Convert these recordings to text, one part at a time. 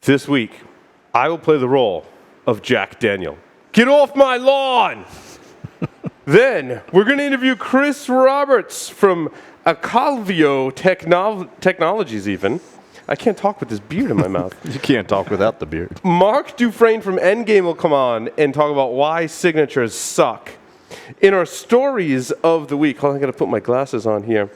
This week, I will play the role of Jack Daniel. Get off my lawn! Then, we're going to interview Chris Roberts from Acalvio Technologies even. I can't talk with this beard in my mouth. You can't talk without the beard. Mark Dufresne from Endgame will come on and talk about why signatures suck. In our stories of the week, hold on, I got to put my glasses on here.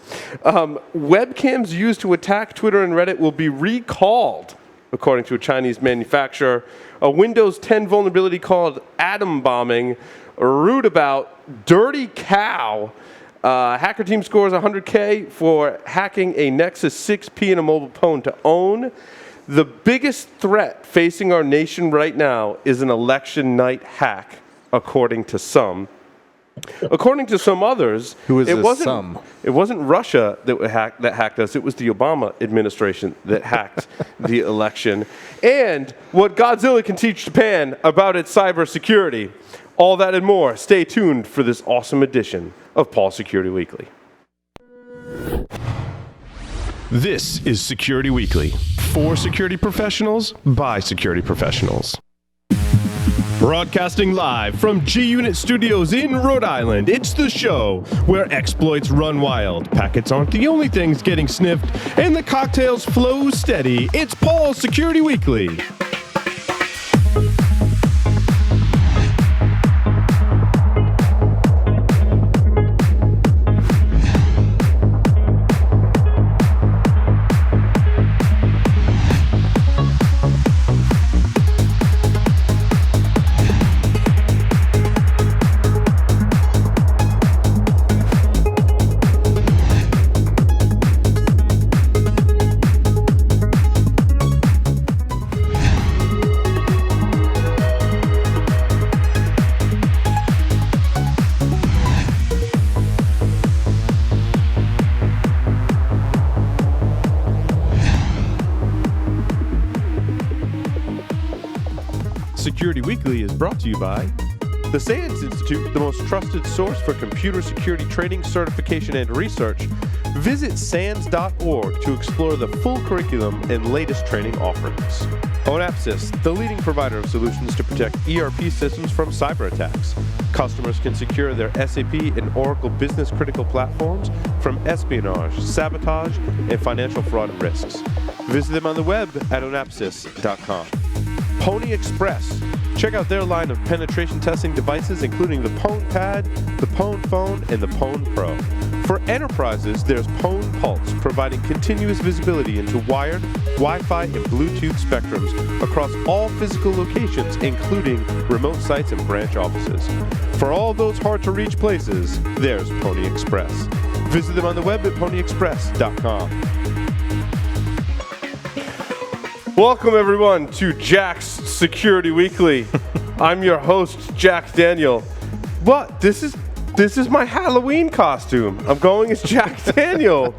Webcams used to attack Twitter and Reddit will be recalled, according to a Chinese manufacturer. A Windows 10 vulnerability called atom bombing, rude about dirty cow. Hacker team scores $100K for hacking a Nexus 6P in a mobile phone to own. The biggest threat facing our nation right now is an election night hack, according to some. According to some others, Who is this some? It wasn't Russia that hacked us. It was the Obama administration that hacked the election. And what Godzilla can teach Japan about its cybersecurity. All that and more. Stay tuned for this awesome edition of Paul Security Weekly. This is Security Weekly. For security professionals, by security professionals. Broadcasting live from G-Unit Studios in Rhode Island, it's the show where exploits run wild, packets aren't the only things getting sniffed, and the cocktails flow steady. It's Paul Security Weekly. Security Weekly is brought to you by the SANS Institute, the most trusted source for computer security training, certification, and research. Visit SANS.org to explore the full curriculum and latest training offerings. Onapsis, the leading provider of solutions to protect ERP systems from cyber attacks. Customers can secure their SAP and Oracle business-critical platforms from espionage, sabotage, and financial fraud and risks. Visit them on the web at onapsis.com. Pony Express. Check out their line of penetration testing devices, including the Pwn Pad, the Pwn Phone, and the Pwn Pro. For enterprises, there's Pwn Pulse, providing continuous visibility into wired, Wi-Fi, and Bluetooth spectrums across all physical locations, including remote sites and branch offices. For all those hard-to-reach places, there's Pony Express. Visit them on the web at ponyexpress.com. Welcome, everyone, to Jack's Security Weekly. I'm your host, Jack Daniel. But this is my Halloween costume. I'm going as Jack Daniel.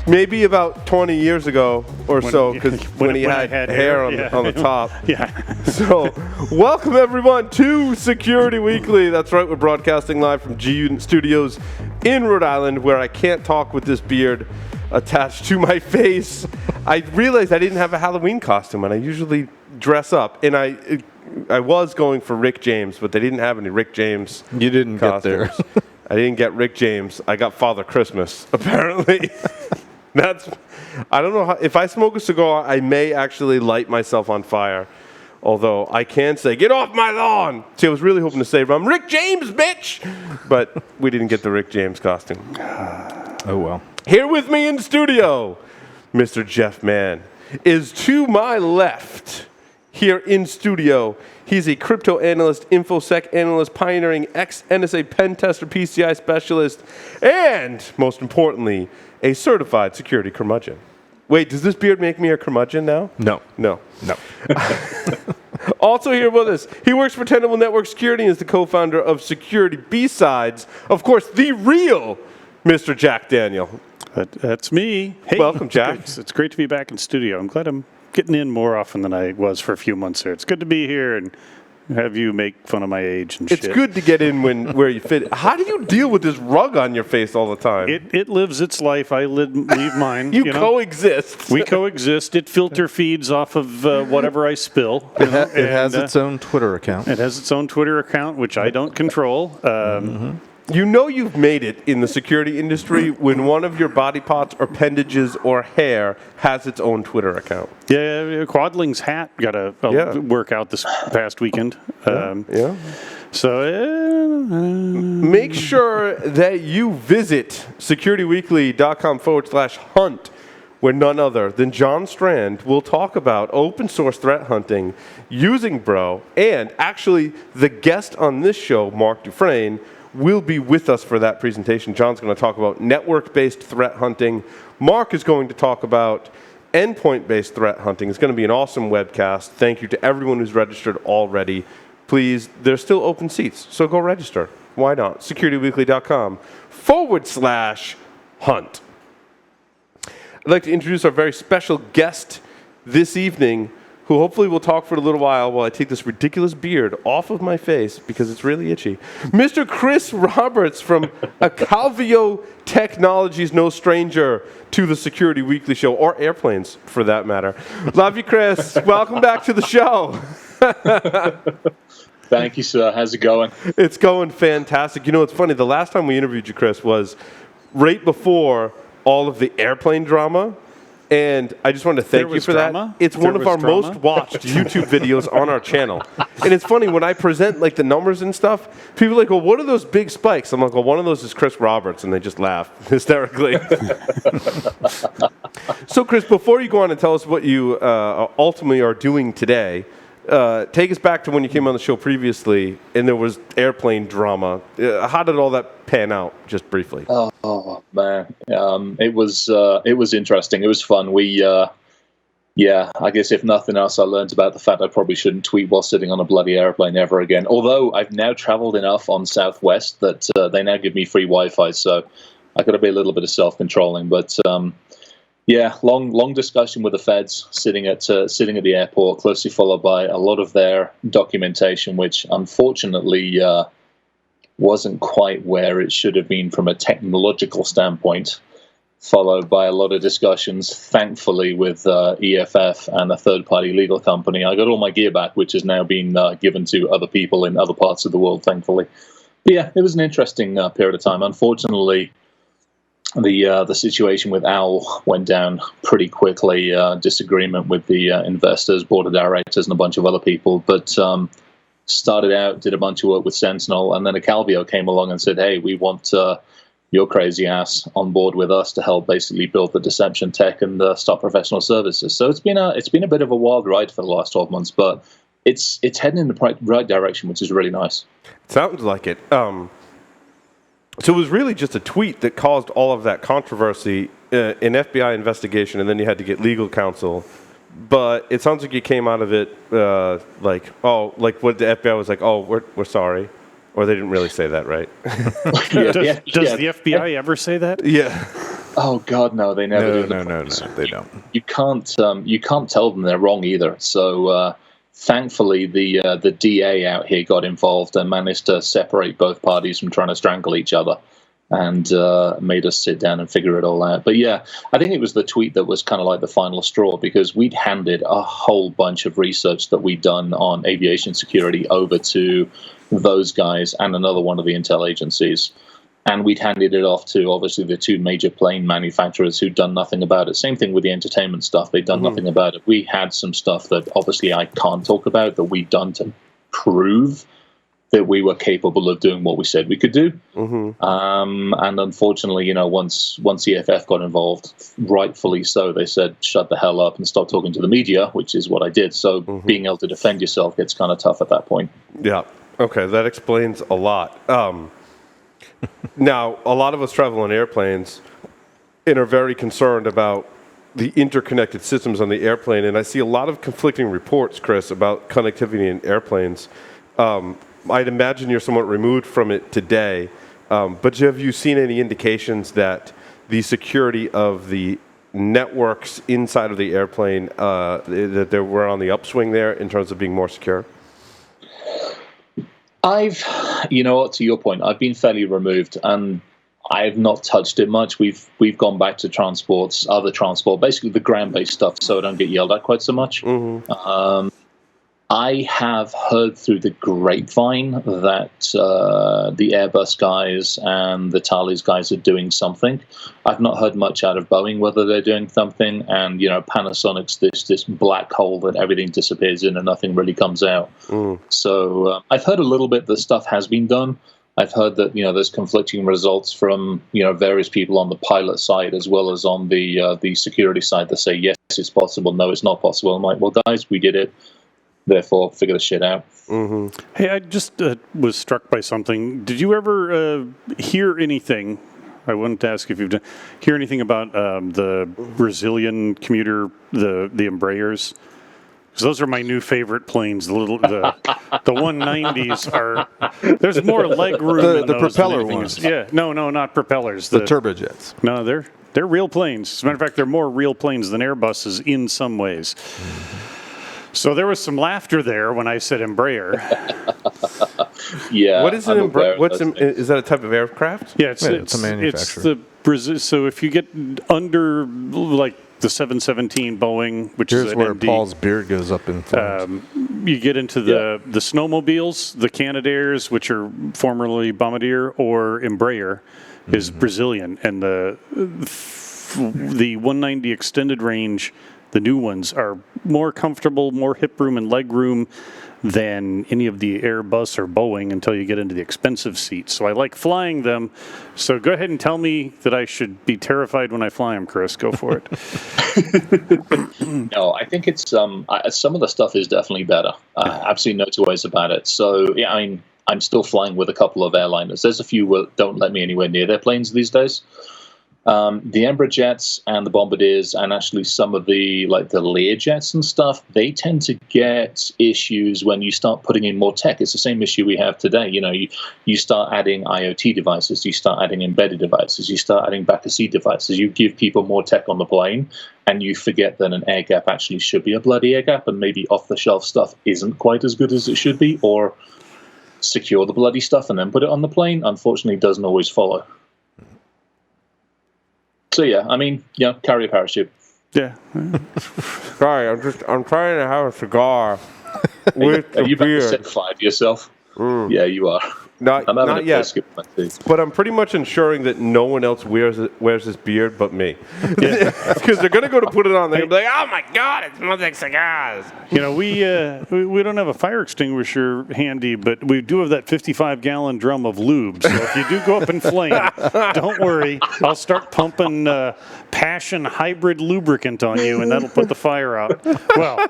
Maybe about 20 years ago or so, because when he had hair on the top. Yeah. So, welcome, everyone, to Security Weekly. That's right, we're broadcasting live from G-Unit Studios in Rhode Island, where I can't talk with this beard attached to my face. I realized I didn't have a Halloween costume, and I usually dress up. And I was going for Rick James, but they didn't have any Rick James. You didn't costumes. get there. I didn't get Rick James. I got Father Christmas, apparently. I don't know how, if I smoke a cigar, I may actually light myself on fire. Although I can say, get off my lawn. See, I was really hoping to say, I'm Rick James, bitch. But we didn't get the Rick James costume. Oh, well. Here with me in studio, Mr. Jeff Mann is to my left. Here in studio, he's a crypto analyst, InfoSec analyst, pioneering ex-NSA pen tester, PCI specialist, and, most importantly, a certified security curmudgeon. Wait, does this beard make me a curmudgeon now? No. Also here with us, he works for Tenable Network Security and is the co-founder of Security B-Sides. Of course, the real Mr. Jack Daniel. That's me. Hey, welcome, Jack. It's great to be back in studio. I'm glad I'm getting in more often than I was for a few months there. It's good to be here and have you make fun of my age and It's shit. good to get in where you fit. How do you deal with this rug on your face all the time? It lives its life. I leave mine. you know? coexist. We coexist. It filter feeds off of whatever I spill. It has its own Twitter account. It has its own Twitter account, which I don't control. You know you've made it in the security industry when one of your body parts, or appendages, or hair has its own Twitter account. Yeah, Quadling's hat got a workout this past weekend. Yeah. So Make sure that you visit securityweekly.com/hunt, where none other than John Strand will talk about open source threat hunting using Bro. And actually, the guest on this show, Mark Dufresne, will be with us for that presentation. John's going to talk about network-based threat hunting. Mark is going to talk about endpoint-based threat hunting. It's going to be an awesome webcast. Thank you to everyone who's registered already. Please, there's still open seats, so go register. Why not? securityweekly.com/hunt. I'd like to introduce our very special guest this evening, who hopefully will talk for a little while I take this ridiculous beard off of my face because it's really itchy. Mr. Chris Roberts from Acalvio Technologies, no stranger to the Security Weekly show, or airplanes for that matter. Love you, Chris. Welcome back to the show. Thank you, sir. How's it going? It's going fantastic. You know, it's funny. The last time we interviewed you, Chris, was right before all of the airplane drama. And I just wanted to thank you for drama? that. It's There one of was our drama? most watched YouTube videos on our channel. And it's funny, when I present like the numbers and stuff, people are like, well, what are those big spikes? I'm like, well, one of those is Chris Roberts. And they just laugh hysterically. So, Chris, before you go on and tell us what you ultimately are doing today, take us back to when you came on the show previously and there was airplane drama. How did all that pan out, just briefly? Oh man, it was interesting. It was fun. I guess if nothing else, I learned about the fact I probably shouldn't tweet while sitting on a bloody airplane ever again. Although I've now traveled enough on Southwest that they now give me free Wi-Fi, so I got to be a little bit of self-controlling. But long discussion with the feds, sitting at the airport, closely followed by a lot of their documentation, which unfortunately wasn't quite where it should have been from a technological standpoint, followed by a lot of discussions, thankfully, with EFF and a third-party legal company. I got all my gear back, which has now been given to other people in other parts of the world, thankfully. But yeah, it was an interesting period of time. Unfortunately, the situation with OWL went down pretty quickly. Disagreement with the investors, board of directors, and a bunch of other people. But started out, did a bunch of work with Sentinel, and then Acalvio came along and said, hey, we want your crazy ass on board with us to help basically build the deception tech and start professional services. So it's been a bit of a wild ride for the last 12 months, but it's heading in the right direction, which is really nice. Sounds like it. So it was really just a tweet that caused all of that controversy, an FBI investigation, and then you had to get legal counsel. But it sounds like you came out of it like what the FBI was like, oh, we're sorry. Or they didn't really say that, right? Does the FBI ever say that? Yeah. Oh God, no, they never do. No, they don't. You can't tell them they're wrong either. So thankfully, the DA out here got involved and managed to separate both parties from trying to strangle each other, and made us sit down and figure it all out. But yeah, I think it was the tweet that was kind of like the final straw, because we'd handed a whole bunch of research that we'd done on aviation security over to those guys and another one of the intel agencies. And we'd handed it off to, obviously, the two major plane manufacturers who'd done nothing about it. Same thing with the entertainment stuff. They'd done nothing about it. We had some stuff that, obviously, I can't talk about that we'd done to prove that we were capable of doing what we said we could do. And unfortunately, once EFF got involved, rightfully so, they said, shut the hell up and stop talking to the media, which is what I did. So being able to defend yourself gets kind of tough at that point. Yeah. Okay, that explains a lot. Now, a lot of us travel on airplanes and are very concerned about the interconnected systems on the airplane. And I see a lot of conflicting reports, Chris, about connectivity in airplanes. I'd imagine you're somewhat removed from it today. But have you seen any indications that the security of the networks inside of the airplane, that we're on the upswing there in terms of being more secure? You know what, to your point, I've been fairly removed, and I've not touched it much. We've gone back to other transport, basically the ground-based stuff, so I don't get yelled at quite so much. Mm-hmm. I have heard through the grapevine that the Airbus guys and the Thales guys are doing something. I've not heard much out of Boeing whether they're doing something, and Panasonic's this black hole that everything disappears in and nothing really comes out. So I've heard a little bit that stuff has been done. I've heard that there's conflicting results from various people on the pilot side as well as on the security side that say yes, it's possible, no, it's not possible. I'm like, well, guys, we did it. Therefore, figure the shit out. Mm-hmm. Hey, I just was struck by something. Did you ever hear anything? I wanted to ask if you've hear anything about the Brazilian commuter, the Embraers. Because those are my new favorite planes. The 190s are. There's more leg room. The propeller ones. Yeah, no, not propellers. The turbojets. No, they're real planes. As a matter of fact, they're more real planes than Airbuses in some ways. So there was some laughter there when I said Embraer. Yeah. What is an Embraer? Is that a type of aircraft? Yeah, it's a manufacturer. It's the so if you get under like the 717 Boeing, which Here's is an where MD, Paul's beard goes up in flames. you get into the snowmobiles, the Canadairs, which are formerly Bombardier, or Embraer, is Brazilian, and the 190 extended range. The new ones are more comfortable, more hip room and leg room than any of the Airbus or Boeing until you get into the expensive seats. So I like flying them. So go ahead and tell me that I should be terrified when I fly them, Chris. Go for it. No, I think it's some of the stuff is definitely better. Absolutely no two ways about it. So yeah, I mean, I'm still flying with a couple of airliners. There's a few that don't let me anywhere near their planes these days. The Embraer jets and the Bombardiers and actually some of the Lear jets and stuff, they tend to get issues when you start putting in more tech. It's the same issue we have today. You start adding IoT devices, you start adding embedded devices, you start adding back-of-seat devices. You give people more tech on the plane, and you forget that an air gap actually should be a bloody air gap, and maybe off-the-shelf stuff isn't quite as good as it should be, or secure the bloody stuff and then put it on the plane. Unfortunately, doesn't always follow. So yeah, I mean, carry a parachute. Yeah. Sorry, I'm trying to have a cigar with Are you about to beard. set fire to yourself? Yeah, you are. Not yet. But I'm pretty much ensuring that no one else wears this beard but me. Because they're going to go to put it on. They're going to be like, oh my God, it smells like cigars. We don't have a fire extinguisher handy, but we do have that 55-gallon drum of lube. So if you do go up in flame, don't worry. I'll start pumping Passion hybrid lubricant on you, and that'll put the fire out. Well,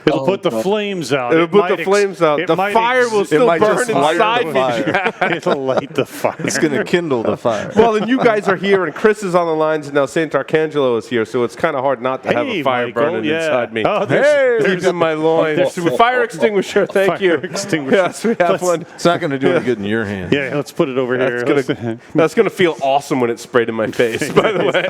it'll put the flames out. It'll put the flames out. The fire will still burn inside me. It'll light the fire. It's going to kindle the fire. Well, and you guys are here, and Chris is on the lines, and now Saint Arcangelo is here, so it's kind of hard not to have a fire burning inside me. Oh, deep in my loins. Fire extinguisher, thank you. Extinguisher. Yes, we have one. It's not going to do any good in your hand. Yeah, let's put it over here. That's going to feel awesome when it's sprayed in my face, by the way.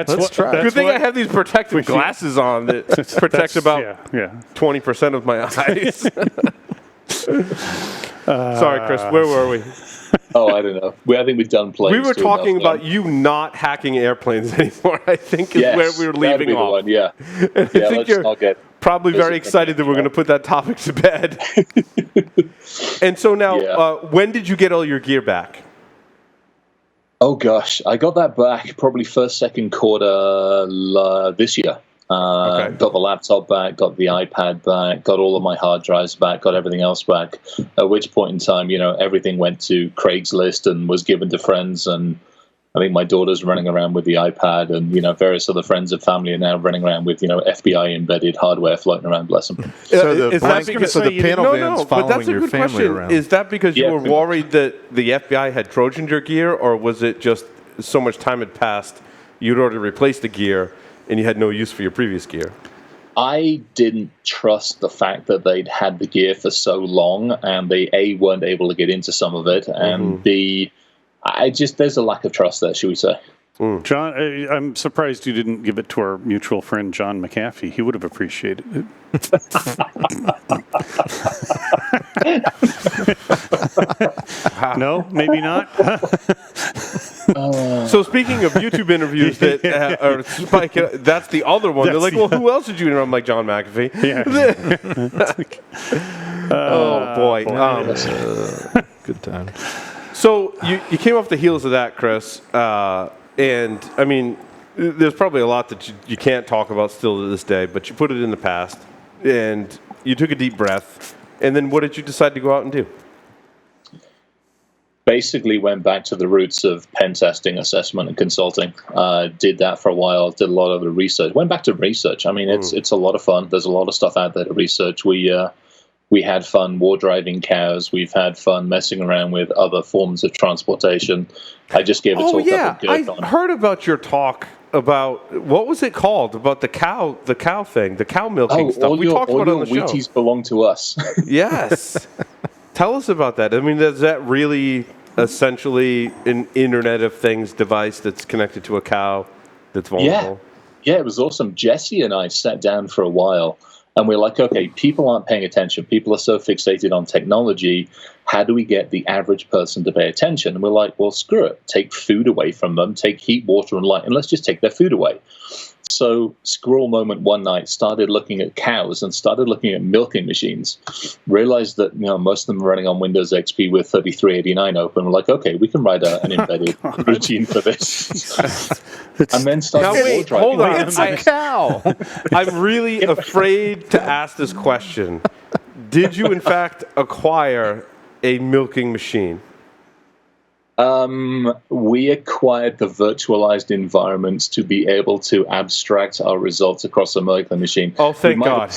Let's try. Good thing I have these protective glasses on that protect about 20% of my eyes. Sorry, Chris, where were we? Oh, I don't know. I think we've done planes. We were talking about you not hacking airplanes anymore, I think, is where we were leaving off. One, yeah. And I think you're probably very excited that we're going to put that topic to bed. And so now, when did you get all your gear back? Oh, gosh. I got that back probably first, second quarter this year. Got the laptop back, got the iPad back, got all of my hard drives back, got everything else back. At which point in time, everything went to Craigslist and was given to friends. And I think my daughter's running around with the iPad, and various other friends and family are now running around with FBI embedded hardware floating around. Bless them. So the panel van's following your family around. Is that because you were worried that the FBI had Trojaned your gear, or was it just so much time had passed, you'd already replaced the gear, and you had no use for your previous gear? I didn't trust the fact that they'd had the gear for so long, and they A, weren't able to get into some of it, and B, there's a lack of trust there, should we say. John, I'm surprised you didn't give it to our mutual friend John McAfee. He would have appreciated it. No, maybe not. So speaking of YouTube interviews that are Spike, that's the other one. They're like, well, who else did you interview? I'm like, John McAfee. Yeah. Oh, boy. Good time. So you came off the heels of that, Chris, and, I mean, there's probably a lot that you can't talk about still to this day, but you put it in the past, and you took a deep breath, and then what did you decide to go out and do? Basically went back to the roots of pen testing, assessment, and consulting. Did that for a while, did a lot of the research. Went back to research. I mean, it's a lot of fun. There's a lot of stuff out there to research. We had fun war driving cows. We've had fun messing around with other forms of transportation. I just gave a talk up at I heard about your talk about, what was it called? About the cow thing, the cow milking stuff. We talked about it on the show. All your Wheaties belong to us. Yes. Tell us about that. I mean, is that really essentially an Internet of Things device that's connected to a cow that's vulnerable? Yeah, it was awesome. Jesse and I sat down for a while, and we're like, okay, people aren't paying attention. People are so fixated on technology. How do we get the average person to pay attention? And we're like, well, screw it. Take food away from them. Take heat, water, and light, and let's just take their food away. So squirrel moment one night, started looking at cows and started looking at milking machines. Realized that most of them are running on Windows XP with 3389 open. We're like, okay, we can write an embedded routine for this. And then started hold on, it's a cow. I'm really afraid to ask this question. Did you in fact acquire a milking machine? We acquired the virtualized environments to be able to abstract our results across a milking machine. Oh, thank God. Is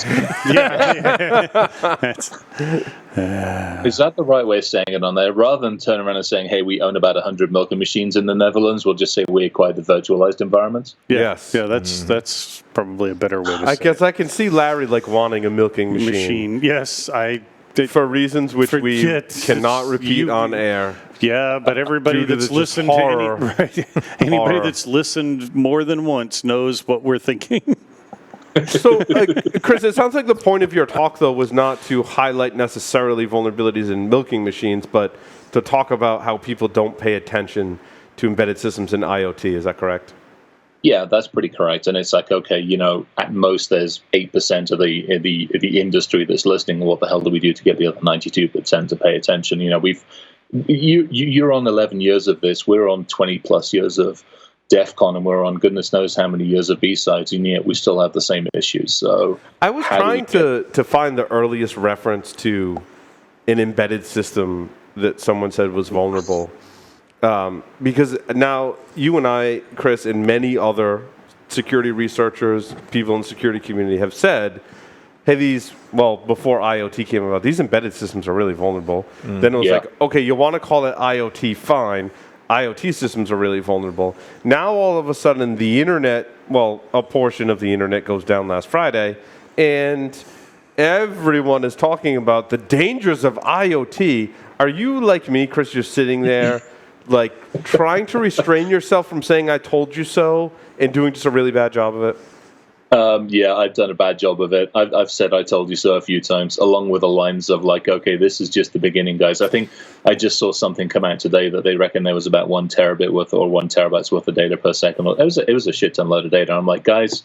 that the right way of saying it on there? Rather than turn around and saying, hey, we own about 100 milking machines in the Netherlands, we'll just say we acquired the virtualized environments? Yes. Yeah, that's probably a better way to say it. I guess I can see Larry wanting a milking machine. Yes, for reasons which we cannot repeat on air. Yeah, but everybody that's listened anybody that's listened more than once knows what we're thinking. So, Chris, it sounds like the point of your talk, though, was not to highlight necessarily vulnerabilities in milking machines, but to talk about how people don't pay attention to embedded systems in IoT. Is that correct? Yeah, that's pretty correct. And it's like, okay, at most there's 8% of the industry that's listening. What the hell do we do to get the other 92% to pay attention? You're on 11 years of this. We're on 20 plus years of DEF CON, and we're on goodness knows how many years of B-sides, and yet we still have the same issues. So I was trying to find the earliest reference to an embedded system that someone said was vulnerable. Because now you and I, Chris, and many other security researchers, people in the security community have said, hey, before IoT came about, these embedded systems are really vulnerable. Then it was like, okay, you want to call it IoT, fine. IoT systems are really vulnerable. Now all of a sudden the internet, a portion of the internet goes down last Friday, and everyone is talking about the dangers of IoT. Are you like me, Chris, you're sitting there trying to restrain yourself from saying I told you so and doing just a really bad job of it? Yeah, I've done a bad job of it. I've said I told you so a few times, along with the lines of okay, this is just the beginning, guys. I think I just saw something come out today that they reckon there was about 1 terabit worth or 1 terabytes worth of data per second. It was a shit ton load of data. I'm like, guys,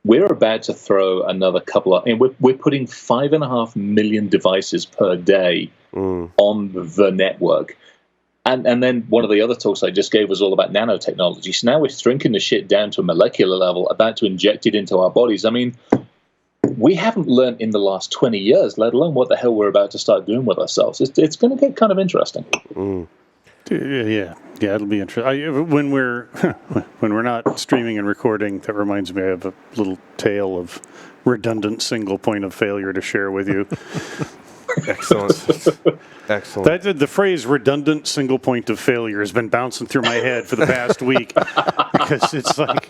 we're about to throw another couple of. We're putting 5.5 million devices per day on the network. And then one of the other talks I just gave was all about nanotechnology. So now we're shrinking the shit down to a molecular level, about to inject it into our bodies. I mean, we haven't learned in the last 20 years, let alone what the hell we're about to start doing with ourselves. It's going to get kind of interesting. Yeah, it'll be interesting. When we're not streaming and recording, that reminds me, I have a little tale of redundant single point of failure to share with you. Excellent. The phrase redundant single point of failure has been bouncing through my head for the past week because it's like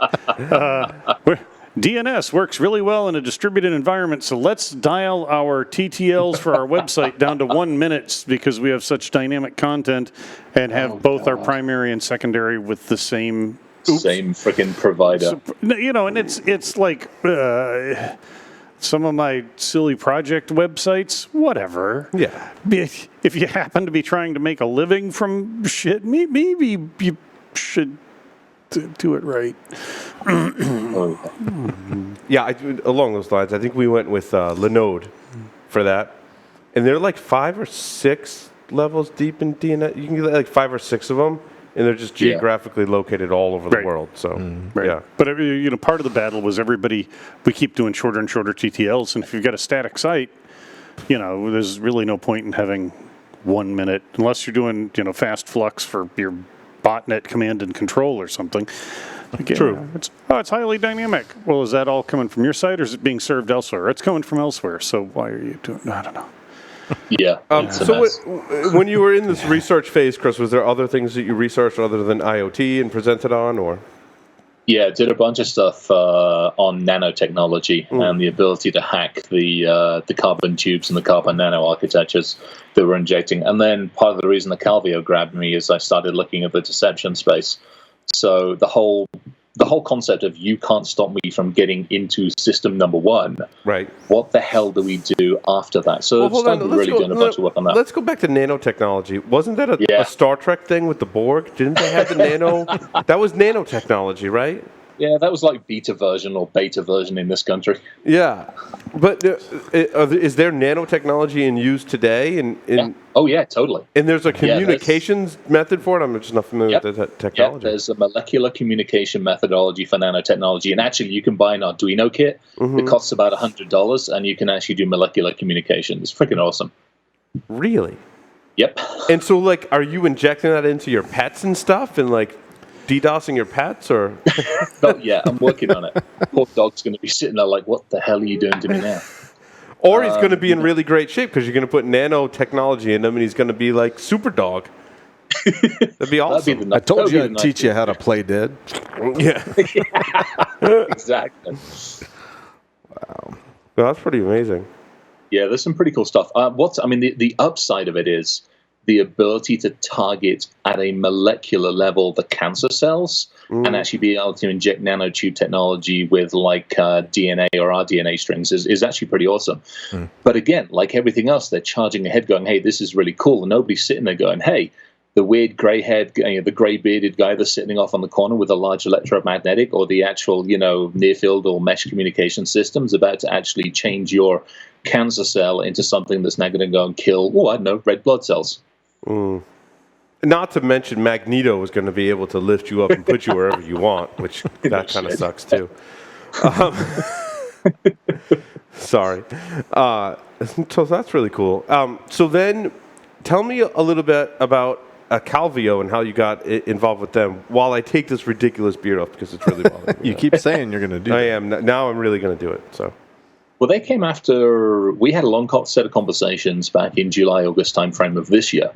DNS works really well in a distributed environment, so let's dial our TTLs for our website down to 1 minute because we have such dynamic content and have both our primary and secondary with the same freaking provider. So, and it's like some of my silly project websites, whatever. Yeah. If you happen to be trying to make a living from shit, maybe you should do it right. Yeah, along those lines, I think we went with Linode for that. And they're like 5 or 6 levels deep in DNS. You can get like 5 or 6 of them, and they're just geographically located all over the world. So, yeah. But part of the battle was we keep doing shorter and shorter TTLs, and if you've got a static site, there's really no point in having 1 minute, unless you're doing, fast flux for your botnet command and control or something. Again, True. It's highly dynamic. Well, is that all coming from your site, or is it being served elsewhere? It's coming from elsewhere, so why are you doing? I don't know. Yeah. So when you were in this research phase, Chris, was there other things that you researched other than IoT and presented on, or? Yeah, did a bunch of stuff on nanotechnology and the ability to hack the carbon tubes and the carbon nano architectures that we're injecting. And then part of the reason Acalvio grabbed me is I started looking at the deception space. So the whole concept of you can't stop me from getting into system number 1. Right. What the hell do we do after that? So doing a bunch of work on that. Let's go back to nanotechnology. Wasn't that a Star Trek thing with the Borg? Didn't they have the nano? That was nanotechnology, right? Yeah, that was like beta version or beta version in this country. Yeah. But is there nanotechnology in use today? Oh, yeah, totally. And there's a communications method for it? I'm just not familiar with that technology. Yeah, there's a molecular communication methodology for nanotechnology. And actually, you can buy an Arduino kit that costs about $100, and you can actually do molecular communication. It's freaking awesome. Really? Yep. And so, are you injecting that into your pets and stuff and, DDoSing your pets, or? Oh, yeah, I'm working on it. Poor dog's going to be sitting there like, what the hell are you doing to me now? Or he's going to be in really great shape because you're going to put nanotechnology in him, and he's going to be like super dog. That'd be awesome. I told you I'd teach you how to play dead. Yeah. Exactly. Wow. Well, that's pretty amazing. Yeah, there's some pretty cool stuff. The upside of it is the ability to target at a molecular level the cancer cells and actually be able to inject nanotube technology with DNA or rDNA strings is actually pretty awesome. But again, like everything else, they're charging ahead going, hey, this is really cool. And nobody's sitting there going, hey, the weird gray-haired, the gray-bearded guy that's sitting off on the corner with a large electromagnetic or the actual, near-field or mesh communication system is about to actually change your cancer cell into something that's now going to go and kill, red blood cells. Not to mention Magneto is going to be able to lift you up and put you wherever you want, which that kind of sucks too. Sorry. So that's really cool. So then tell me a little bit about Acalvio and how you got involved with them while I take this ridiculous beard off because it's really bothering me. You keep saying you're going to do it. I am. Now I'm really going to do it. So. Well, they came after, we had a long set of conversations back in July, August timeframe of this year.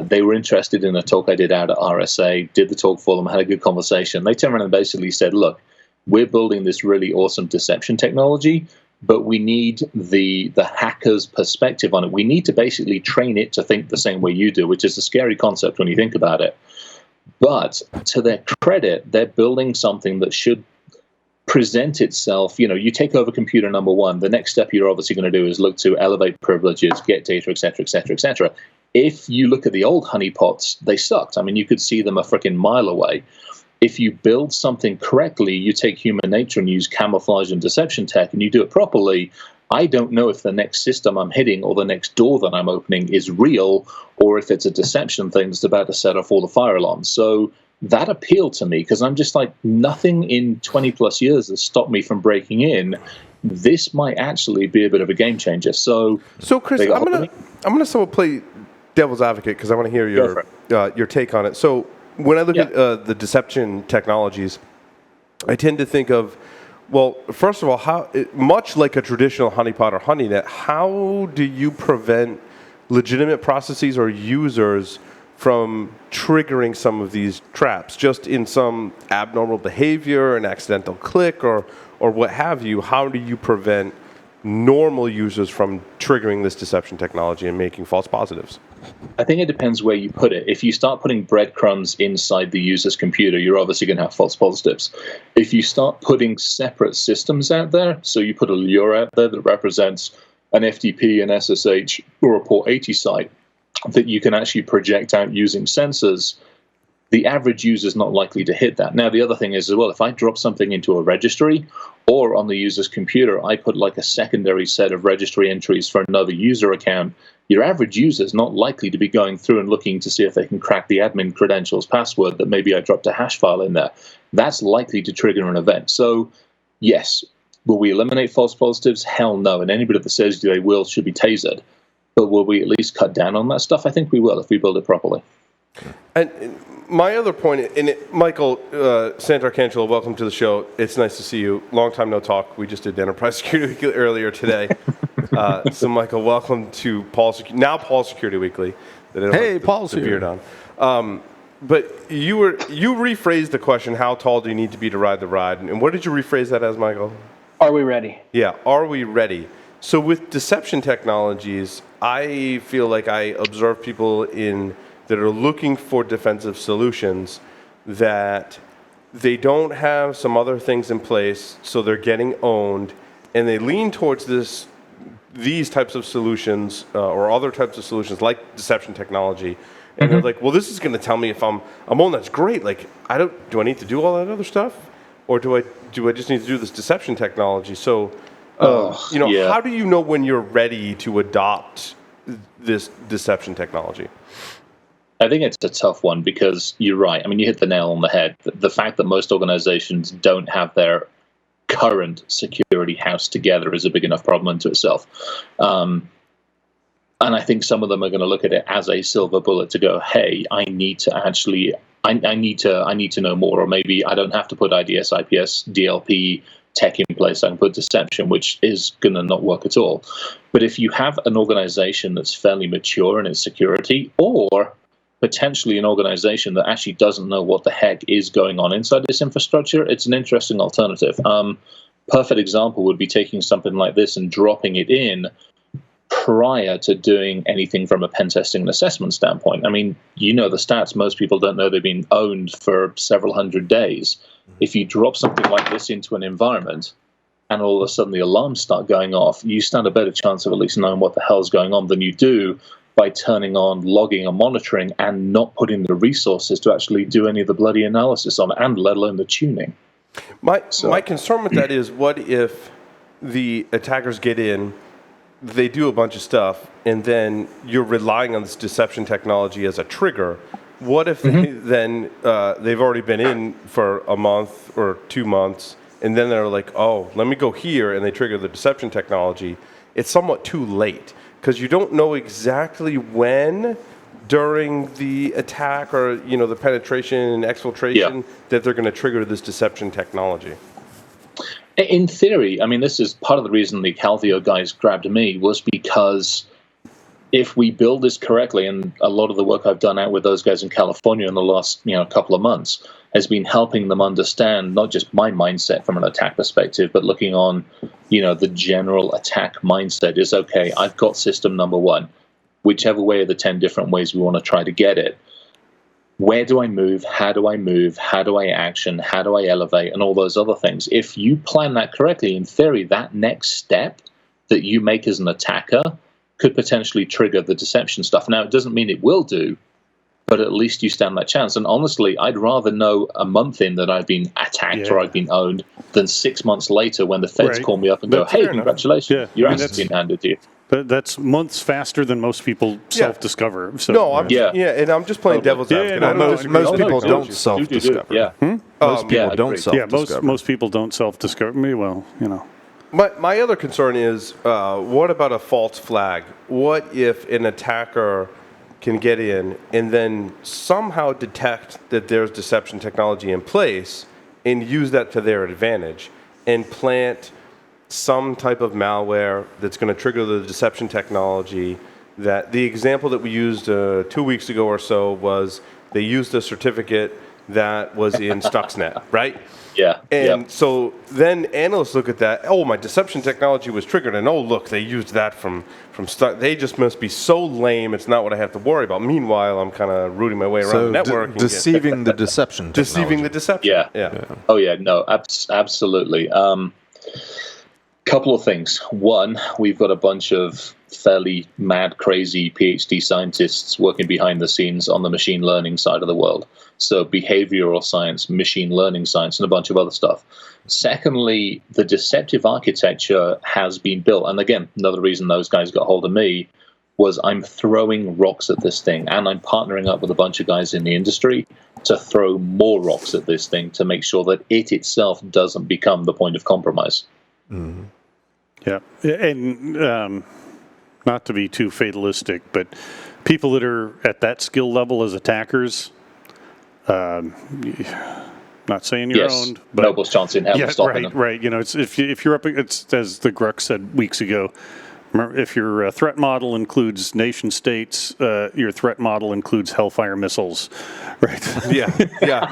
They were interested in a talk I did out at RSA, did the talk for them, had a good conversation. They turned around and basically said, look, we're building this really awesome deception technology, but we need the hacker's perspective on it. We need to basically train it to think the same way you do, which is a scary concept when you think about it. But to their credit, they're building something that should present itself, you take over computer number 1, the next step you're obviously going to do is look to elevate privileges, get data, et cetera, et cetera, et cetera. If you look at the old honeypots, they sucked. I mean, you could see them a freaking mile away. If you build something correctly, you take human nature and use camouflage and deception tech, and you do it properly, I don't know if the next system I'm hitting or the next door that I'm opening is real, or if it's a deception thing that's about to set off all the fire alarms. So that appealed to me because I'm just like, nothing in 20 plus years has stopped me from breaking in. This might actually be a bit of a game changer. So Chris, I'm gonna somewhat play devil's advocate because I want to hear your take on it. So when I look at the deception technologies, I tend to think of, well, first of all, much like a traditional honeypot or honeynet, how do you prevent legitimate processes or users from triggering some of these traps, just in some abnormal behavior, an accidental click, or what have you? How do you prevent normal users from triggering this deception technology and making false positives? I think it depends where you put it. If you start putting breadcrumbs inside the user's computer, you're obviously going to have false positives. If you start putting separate systems out there, so you put a lure out there that represents an FTP, an SSH, or a port 80 site that you can actually project out using sensors, the average user is not likely to hit that. Now, the other thing is as well, if I drop something into a registry or on the user's computer, I put like a secondary set of registry entries for another user account, your average user is not likely to be going through and looking to see if they can crack the admin credentials password that maybe I dropped a hash file in there. That's likely to trigger an event. So, yes, will we eliminate false positives? Hell no. And anybody that says they will should be tasered. But will we at least cut down on that stuff? I think we will if we build it properly. And my other point, Michael Santarcangelo, welcome to the show. It's nice to see you. Long time no talk. We just did Enterprise Security Weekly earlier today. So, Michael, welcome to Paul Security Weekly. Hey, Paul's here. Beard on. But you rephrased the question, how tall do you need to be to ride the ride? And what did you rephrase that as, Michael? Are we ready? Yeah, are we ready? So with deception technologies, I feel like I observe people that are looking for defensive solutions that they don't have some other things in place, so they're getting owned, and they lean towards these types of solutions or other types of solutions like deception technology, and they're like, well, this is going to tell me if I'm owned. That's great. Like, do I need to do all that other stuff, or do I just need to do this deception technology? So, how do you know when you're ready to adopt this deception technology? I think it's a tough one because you're right. I mean, you hit the nail on the head. The fact that most organizations don't have their current security house together is a big enough problem unto itself. And I think some of them are going to look at it as a silver bullet to go, hey, I need to know more, or maybe I don't have to put IDS, IPS, DLP tech in place. I can put deception, which is going to not work at all. But if you have an organization that's fairly mature in its security, or potentially an organization that actually doesn't know what the heck is going on inside this infrastructure, it's an interesting alternative. Perfect example would be taking something like this and dropping it in prior to doing anything from a pen testing and assessment standpoint. I mean, you know the stats. Most people don't know they've been owned for several hundred days. If you drop something like this into an environment and all of a sudden the alarms start going off, you stand a better chance of at least knowing what the hell's going on than you do by turning on logging or monitoring and not putting the resources to actually do any of the bloody analysis on it, and let alone the tuning. My concern with that is, what if the attackers get in, they do a bunch of stuff, and then you're relying on this deception technology as a trigger? What if then they've already been in for a month or 2 months, and then they're like, oh, let me go here, and they trigger the deception technology? It's somewhat too late, because you don't know exactly when during the attack or the penetration and exfiltration that they're going to trigger this deception technology. In theory, I mean, this is part of the reason the Acalvio guys grabbed me, was because if we build this correctly, and a lot of the work I've done out with those guys in California in the last couple of months has been helping them understand not just my mindset from an attack perspective, but looking on the general attack mindset is, okay, I've got system number one, whichever way of the 10 different ways we want to try to get it. Where do I move? How do I move? How do I action? How do I elevate? And all those other things. If you plan that correctly, in theory, that next step that you make as an attacker could potentially trigger the deception stuff. Now, it doesn't mean it will do, but at least you stand that chance. And honestly, I'd rather know a month in that I've been attacked or I've been owned than 6 months later when the feds call me up and go, hey, congratulations, your ass has been handed to you. But that's months faster than most people self-discover. So, no, and I'm just playing devil's advocate. Most people don't self-discover. Most people don't self-discover. Yeah, most people don't self-discover. Well, My other concern is, what about a false flag? What if an attacker can get in and then somehow detect that there's deception technology in place and use that to their advantage and plant some type of malware that's going to trigger the deception technology? That the example that we used 2 weeks ago or so was, they used a certificate that was in Stuxnet, right? Yeah. And so then analysts look at that. Oh, my deception technology was triggered, and oh, look, they used that from Stuxnet. They just must be so lame. It's not what I have to worry about. Meanwhile, I'm kind of rooting my way around the network. Deceiving the deception. Deceiving the deception. Yeah. Oh yeah. No. Absolutely. Couple of things. One, we've got a bunch of fairly mad, crazy PhD scientists working behind the scenes on the machine learning side of the world. So behavioral science, machine learning science, and a bunch of other stuff. Secondly, the deceptive architecture has been built. And again, another reason those guys got hold of me was I'm throwing rocks at this thing, and I'm partnering up with a bunch of guys in the industry to throw more rocks at this thing to make sure that it itself doesn't become the point of compromise. Mm-hmm. Yeah, and not to be too fatalistic, but people that are at that skill level as attackers, not saying you're owned, but noblest chance in hell of stopping them. Right. You know, it's if you're up, it's as the Grux said weeks ago. If your threat model includes nation states, your threat model includes Hellfire missiles, right? Yeah.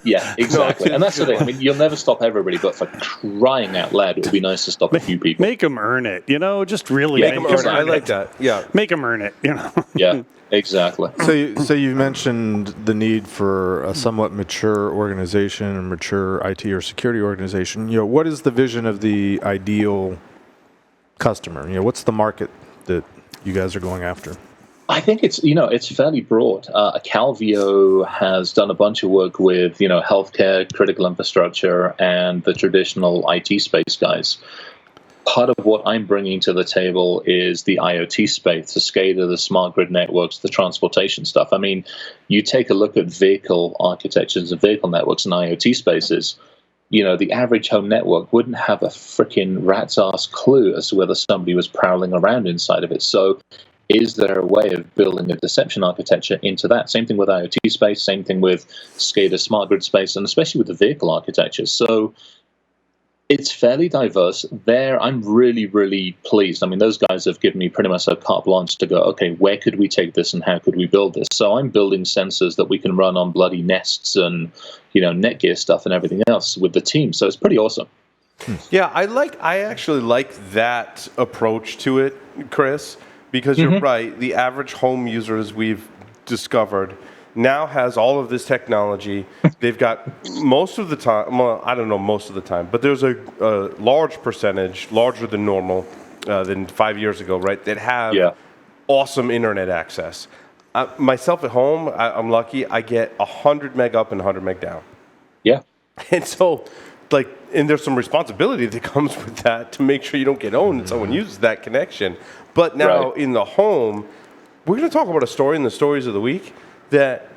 Yeah, exactly. And that's the thing. I mean, you'll never stop everybody, but for crying out loud, it would be nice to stop a few people. Make them earn it, you know, just really make them earn it. I like that. Yeah. Make them earn it, you know. Yeah, exactly. So you mentioned the need for a somewhat mature organization, a mature IT or security organization. You know, what is the vision of the ideal customer? You know, what's the market that you guys are going after? I think it's fairly broad. Acalvio has done a bunch of work with, healthcare, critical infrastructure, and the traditional IT space guys. Part of what I'm bringing to the table is the IoT space, the SCADA, the smart grid networks, the transportation stuff. I mean, you take a look at vehicle architectures and vehicle networks and IoT spaces, the average home network wouldn't have a freaking rat's ass clue as to whether somebody was prowling around inside of it. So is there a way of building a deception architecture into that? Same thing with IoT space, same thing with SCADA smart grid space, and especially with the vehicle architecture. So it's fairly diverse there. I'm really, really pleased. I mean, those guys have given me pretty much a carte blanche to go, okay, where could we take this and how could we build this? So I'm building sensors that we can run on bloody Nests and, Netgear stuff and everything else with the team. So it's pretty awesome. Yeah, I actually like that approach to it, Chris, because you're right. The average home user, as we've discovered, now has all of this technology. They've got most of the time, well, I don't know most of the time, but there's a large percentage, larger than normal, than 5 years ago, right, that have awesome internet access. Myself at home, I'm lucky, I get 100 meg up and 100 meg down. Yeah. And so, and there's some responsibility that comes with that to make sure you don't get owned and someone uses that connection. But now in the home, we're going to talk about a story in the stories of the week that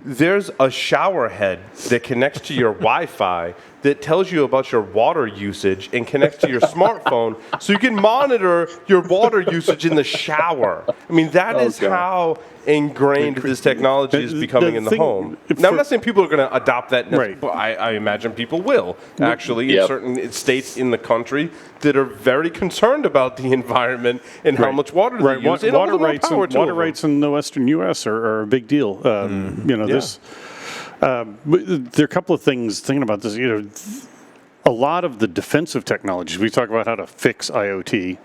there's a shower head that connects to your Wi-Fi that tells you about your water usage and connects to your smartphone so you can monitor your water usage in the shower. I mean, that is how ingrained this technology is becoming in the home. Now, I'm not saying people are going to adopt that, but I imagine people will, actually, in certain states in the country that are very concerned about the environment and how much water they use. Water rights in the Western U.S. are a big deal. This... there are a couple of things thinking about this. A lot of the defensive technologies, we talk about how to fix IoT,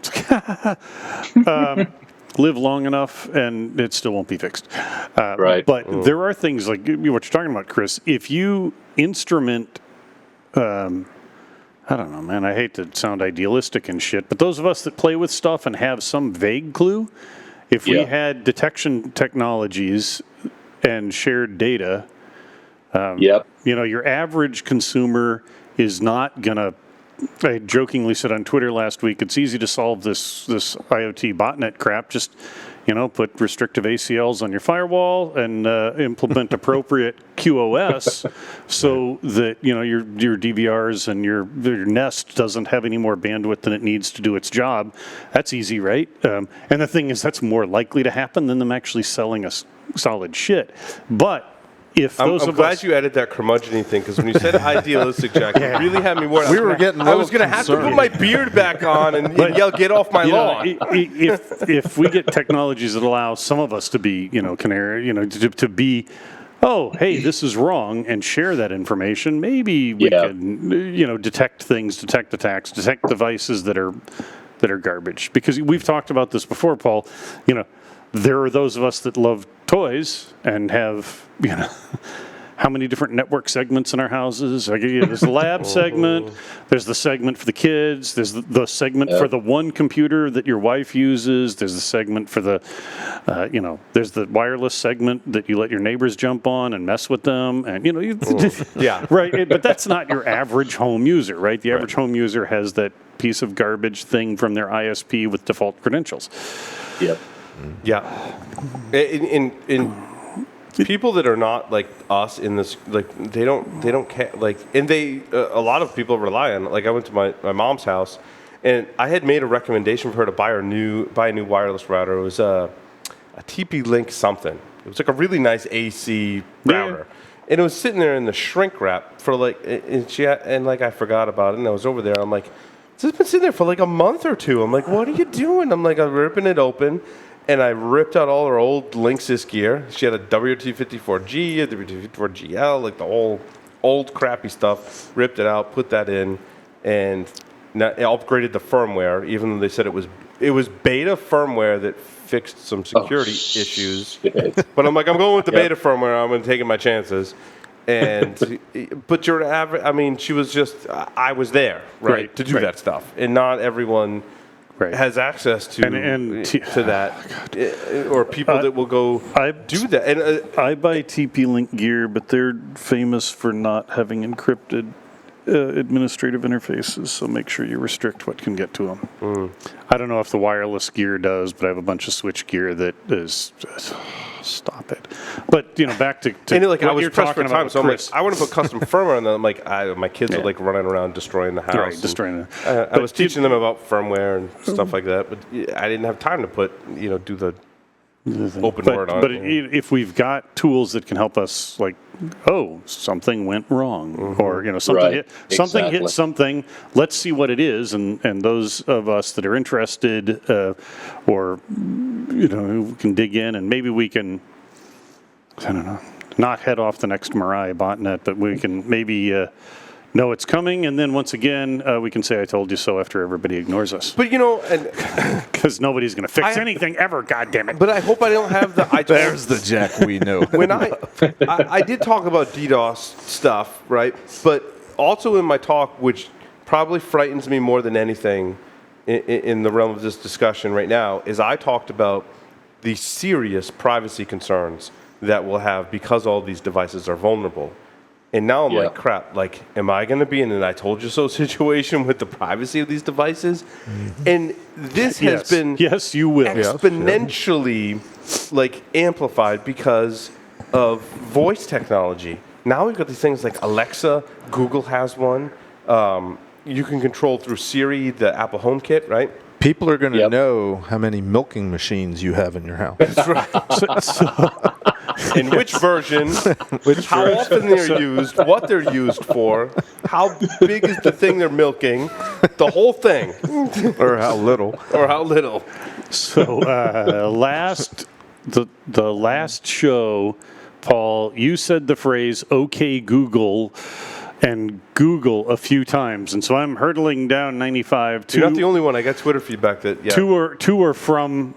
live long enough and it still won't be fixed. But there are things like what you're talking about, Chris. If you instrument, I don't know, man, I hate to sound idealistic and shit, but those of us that play with stuff and have some vague clue, if we had detection technologies and shared data, your average consumer is not going to, I jokingly said on Twitter last week, it's easy to solve this IoT botnet crap. Just, put restrictive ACLs on your firewall and implement appropriate QoS so that, your DVRs and your Nest doesn't have any more bandwidth than it needs to do its job. That's easy, right? And the thing is, that's more likely to happen than them actually selling us solid shit. But I'm glad you added that curmudgeon thing, because when you said idealistic, Jack, you really had me worried. I was going to have to put my beard back on and yell, "Get off my lawn!" If we get technologies that allow some of us to be, canary, to be oh, hey, this is wrong, and share that information, maybe we can, detect things, detect attacks, detect devices that are garbage. Because we've talked about this before, Paul. There are those of us that love toys and have, how many different network segments in our houses? There's the lab segment, there's the segment for the kids, there's the segment for the one computer that your wife uses, there's the segment for the, there's the wireless segment that you let your neighbors jump on and mess with them. And, Yeah. Right. But that's not your average home user, right? The average home user has that piece of garbage thing from their ISP with default credentials. Yep. Yeah. In people that are not like us in this, like they don't care, like, and a lot of people rely on, like I went to my mom's house and I had made a recommendation for her to buy a new wireless router. It was a TP-Link something. It was like a really nice AC router. And it was sitting there in the shrink wrap for like, and I forgot about it and I was over there. I'm like, this has been sitting there for like a month or two. I'm like, what are you doing? I'm like, I'm ripping it open. And I ripped out all her old Linksys gear. She had a WT54G, a WT54GL, like the old crappy stuff. Ripped it out, put that in, and upgraded the firmware. Even though they said it was beta firmware that fixed some security issues. But I'm like, I'm going with the beta firmware. I'm taking my chances. And but your average, I mean, she was just, I was there, right, to do that stuff, and not everyone. Right. Has access to to that, or people that will go do that. And I buy TP-Link gear, but they're famous for not having encrypted administrative interfaces, so make sure you restrict what can get to them. I don't know if the wireless gear does, but I have a bunch of switch gear that is... Stop it. But, back to and what I was you're pressed for talking time, about, so Chris. I'm like, I want to put custom firmware on them. I'm like, my kids are like running around destroying the house. Right, destroying I was teaching them about firmware and stuff like that, but I didn't have time to put, do the open word on but it. If we've got tools that can help us, like, something went wrong, or something hit something. Let's see what it is, and those of us that are interested, or who can dig in, and maybe we can, I don't know, not head off the next Mirai botnet, but we can maybe. Know it's coming, and then once again, we can say "I told you so" after everybody ignores us. But because nobody's going to fix anything ever. God damn it! But I hope I don't have the. There's the Jack we know. When I did talk about DDoS stuff, right? But also in my talk, which probably frightens me more than anything in the realm of this discussion right now, is I talked about the serious privacy concerns that we'll have because all these devices are vulnerable. And now I'm like, crap, like, am I going to be in an I told you so situation with the privacy of these devices? And this has been yes, you will. exponentially like amplified because of voice technology. Now we've got these things like Alexa, Google has one. You can control through Siri, the Apple HomeKit, right? People are going to know how many milking machines you have in your house. That's right. In which version, how often they're used, what they're used for, how big is the thing they're milking, the whole thing. Or how little. So the last show, Paul, you said the phrase "Okay Google" and Google a few times, and so I'm hurtling down 95. You're not the only one. I got Twitter feedback that two are from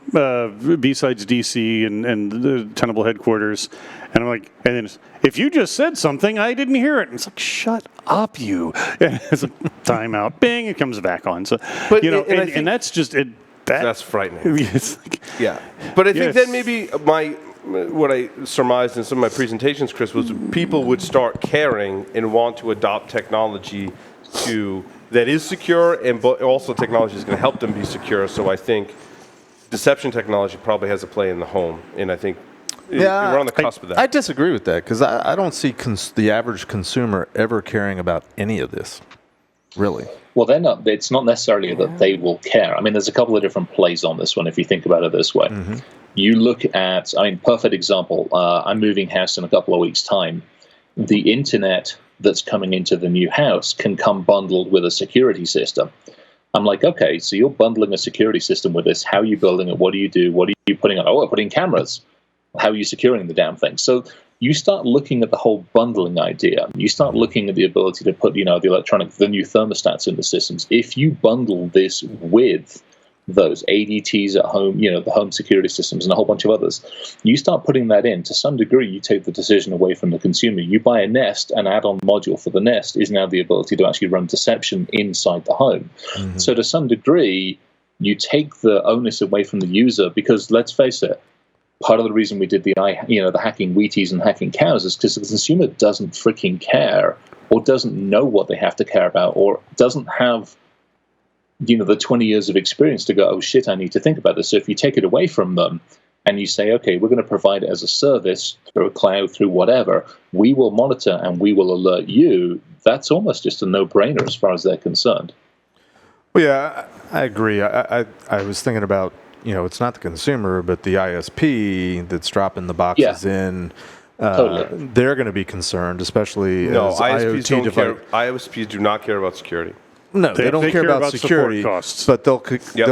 B-Sides DC and the Tenable headquarters, and I'm like, and then if you just said something, I didn't hear it. And it's like, shut up, you. And it's a timeout. Bing, it comes back on. So, but, and that's just it. That's frightening. It's like, but I think then maybe what I surmised in some of my presentations, Chris, was people would start caring and want to adopt technology that is secure, but also technology is going to help them be secure. So I think deception technology probably has a play in the home, and I think we're on the cusp of that. I disagree with that because I don't see the average consumer ever caring about any of this, really. Well, it's not necessarily that they will care. I mean, there's a couple of different plays on this one, if you think about it this way. You look at, perfect example, I'm moving house in a couple of weeks' time. The internet that's coming into the new house can come bundled with a security system. I'm like, okay, so you're bundling a security system with this. How are you building it? What do you do? What are you putting on? Oh, we're putting cameras. How are you securing the damn thing? So you start looking at the whole bundling idea. You start looking at the ability to put, the new thermostats in the systems. If you bundle this with those ADTs at home, the home security systems and a whole bunch of others, you start putting that in. To some degree, you take the decision away from the consumer. You buy a Nest, an add-on module for the Nest is now the ability to actually run deception inside the home. Mm-hmm. So to some degree, you take the onus away from the user, because let's face it, part of the reason we did the hacking Wheaties and hacking cows is because the consumer doesn't freaking care, or doesn't know what they have to care about, or doesn't have the 20 years of experience to go, oh shit, I need to think about this. So if you take it away from them and you say, okay, we're going to provide it as a service through a cloud, through whatever, we will monitor and we will alert you, that's almost just a no-brainer as far as they're concerned. Well, yeah, I agree. I was thinking about, it's not the consumer, but the ISP that's dropping the boxes in. Totally. They're going to be concerned, especially as ISPs IoT don't care. ISPs do not care about security. No, they don't care about security, costs. But they'll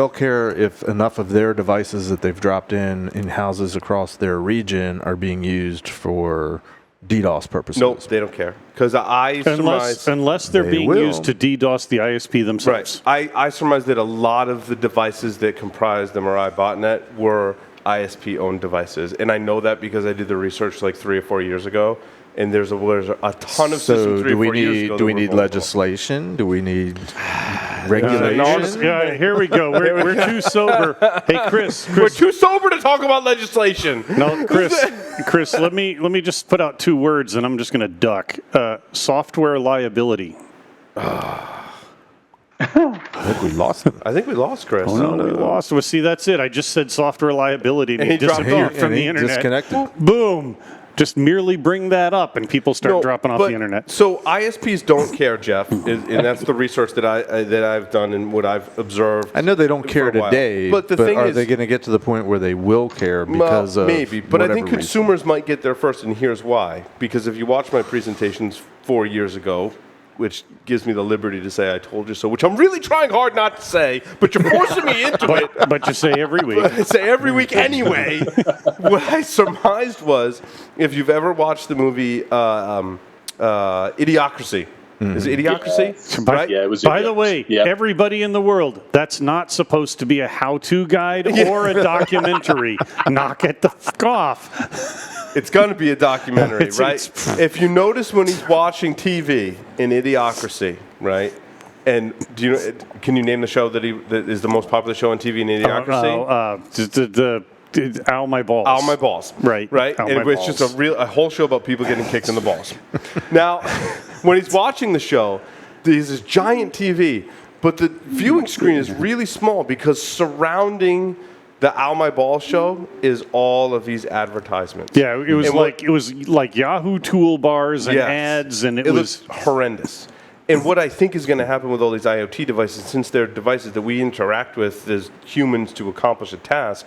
care if enough of their devices that they've dropped in houses across their region are being used for DDoS purposes. Nope, they don't care. Because I surmise... Unless they're being used to DDoS the ISP themselves. Right. I surmise that a lot of the devices that comprise the Mirai botnet were ISP-owned devices. And I know that because I did the research like 3 or 4 years ago. And there's a ton of systems 3 or 4 years ago. Do we need legislation? Do we need regulation? Yeah, here we go. We're too sober. Hey, Chris. We're too sober to talk about legislation. No, Chris. Let me just put out 2 words, and I'm just going to duck. Software liability. I think we lost him. I think we lost Chris. Oh, no, we lost. Well, see, that's it. I just said software liability, and he disappeared from the internet. Disconnected. Boom. Just merely bring that up, and people start dropping off the internet. So ISPs don't care, Jeff, and that's the research that I've done and what I've observed. I know they don't care today, but are they going to get to the point where they will care because of maybe? But I think consumers might get there first, and here's why. Because if you watch my presentations 4 years ago, which gives me the liberty to say I told you so, which I'm really trying hard not to say, but you're forcing me into it. But you say every week. I say every week anyway. What I surmised was, if you've ever watched the movie Idiocracy. Is it Idiocracy? Yeah. Right? Yeah, it was. By the way, everybody in the world, that's not supposed to be a how-to guide or a documentary. Knock it the fuck off. It's going to be a documentary, right? If you notice when he's watching TV in Idiocracy, right? And can you name the show that is the most popular show on TV in Idiocracy? Ow My Balls. Ow My Balls. Right. And it's just a whole show about people getting kicked in the balls. Now, when he's watching the show, there's this giant TV, but the viewing screen is really small because surrounding the Ow My Balls show is all of these advertisements. Yeah, it was like Yahoo toolbars and ads, and it was horrendous. And what I think is going to happen with all these IoT devices, since they're devices that we interact with as humans to accomplish a task,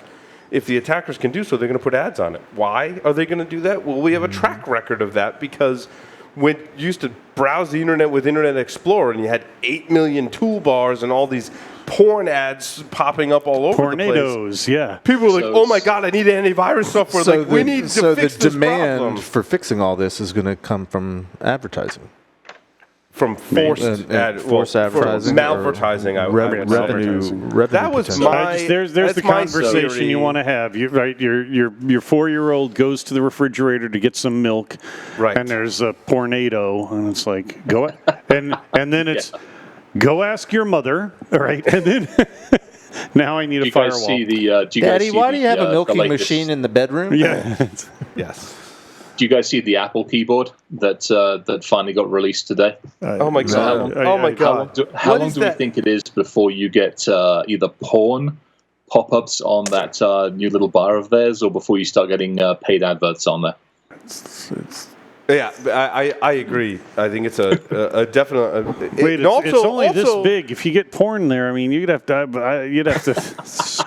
if the attackers can do so, they're going to put ads on it. Why are they going to do that? Well, we have a track record of that because when you used to browse the internet with Internet Explorer and you had 8 million toolbars and all these porn ads popping up all over the place. Tornadoes, yeah. People were like, oh my God, I need antivirus software. We need to fix this problem. So the demand for fixing all this is going to come from advertising. From forced advertising, malvertising, revenue. That was there's the conversation you want to have. Your 4-year-old goes to the refrigerator to get some milk, right? And there's a tornado, and it's like go and then it's go ask your mother, right? And then now I need a firewall. Daddy, why do you have a milking machine in the bedroom? Yeah. Yes. Do you guys see the Apple keyboard that finally got released today? Oh my God! How long do we think it is before you get either porn pop-ups on that new little bar of theirs, or before you start getting paid adverts on there? Yeah, I agree. I think it's a definite. Wait, it's only this big. If you get porn there, I mean, you'd have to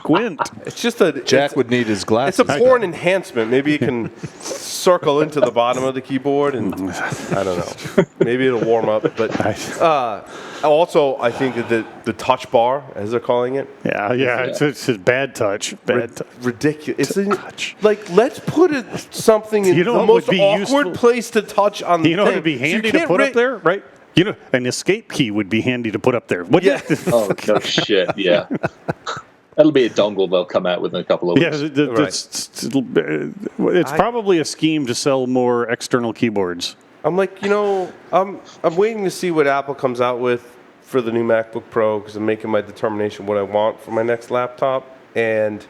squint. It's just a Jack would need his It's glasses. a porn enhancement. Maybe it can circle into the bottom of the keyboard, and I don't know. Maybe it'll warm up. But also, I think that the touch bar, as they're calling it, It's a bad touch. ridiculous. It's like, let's put something in the what most would be awkward useful? place to touch on the You know thing. what would be So you handy to can't put up there, right? You know, an escape key would be handy to put up there. Yeah. Oh, no shit, yeah. That'll be a dongle they'll come out with in a couple of Yeah, weeks. it's probably a scheme to sell more external keyboards. I'm like, I'm waiting to see what Apple comes out with for the new MacBook Pro because I'm making my determination what I want for my next laptop. And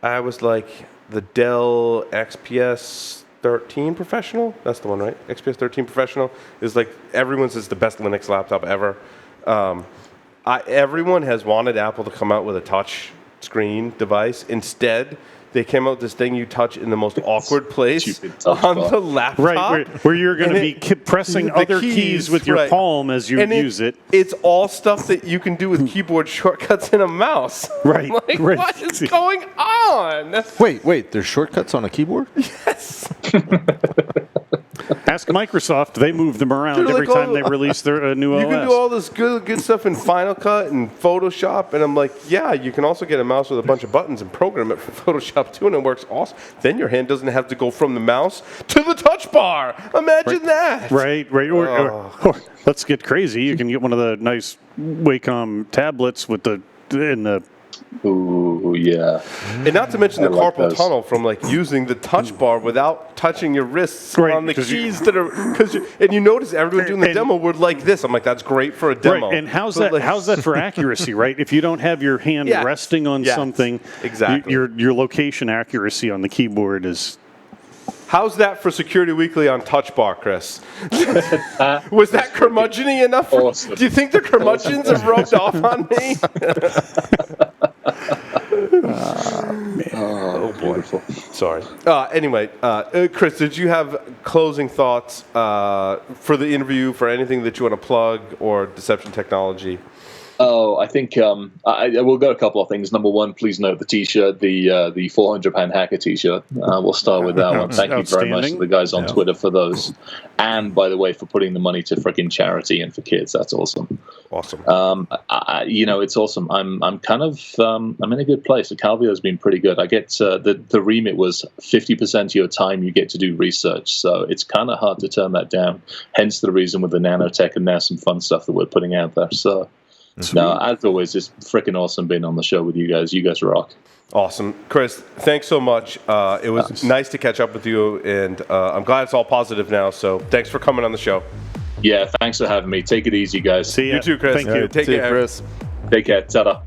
I was like, the Dell XPS 13 Professional, that's the one, right? XPS 13 Professional is like, everyone says the best Linux laptop ever. Everyone has wanted Apple to come out with a touch screen device. Instead, they came out with this thing you touch in the most awkward place on the laptop. Right, where you're going to be pressing other keys with your palm as you use it. It's all stuff that you can do with keyboard shortcuts and a mouse. Right, Like, right. what is going on? Wait, there's shortcuts on a keyboard? Yes. Ask Microsoft. They move them around Dude, every like, time they release their new You OS. can do all this good stuff in Final Cut and Photoshop, and I'm like, yeah, you can also get a mouse with a bunch of buttons and program it for Photoshop too, and it works awesome. Then your hand doesn't have to go from the mouse to the touch bar. Imagine that. Right. Or let's get crazy. You can get one of the nice Wacom tablets with the Ooh, yeah. And not to mention the like carpal those. tunnel from like using the touch bar without touching your wrists on the keys that are and you notice everyone doing the demo would like this. I'm like, that's great for a demo. Right, and how's But, that? like, How's that for accuracy? Right, if you don't have your hand Yes, resting on yes, something, exactly. your location accuracy on the keyboard is. How's that for Security Weekly on touch bar, Chris? Was that curmudgeon-y enough? Awesome. Do you think the curmudgeons have rubbed off on me? Oh, beautiful. Sorry. Anyway, Chris, did you have closing thoughts for the interview, for anything that you want to plug or Deception Technology? Oh, I think I will go a couple of things. Number one, please note the T-shirt, the £400 hacker T-shirt. We'll start with that one. Thank you very much to the guys on Twitter for those, and by the way, for putting the money to freaking charity and for kids. That's awesome. Awesome. It's awesome. I'm kind of I'm in a good place. Acalvio has been pretty good. I get the remit was 50% of your time you get to do research, so it's kind of hard to turn that down. Hence the reason with the nanotech and now some fun stuff that we're putting out there. So. Sweet. No, as always, it's freaking awesome being on the show with you guys. You guys rock. Awesome. Chris, thanks so much. It was nice to catch up with you, and I'm glad it's all positive now, so thanks for coming on the show. Yeah, thanks for having me. Take it easy, guys. See ya. You too, Chris. Thank you. Take See you, care. Chris. Take care. Ta-da.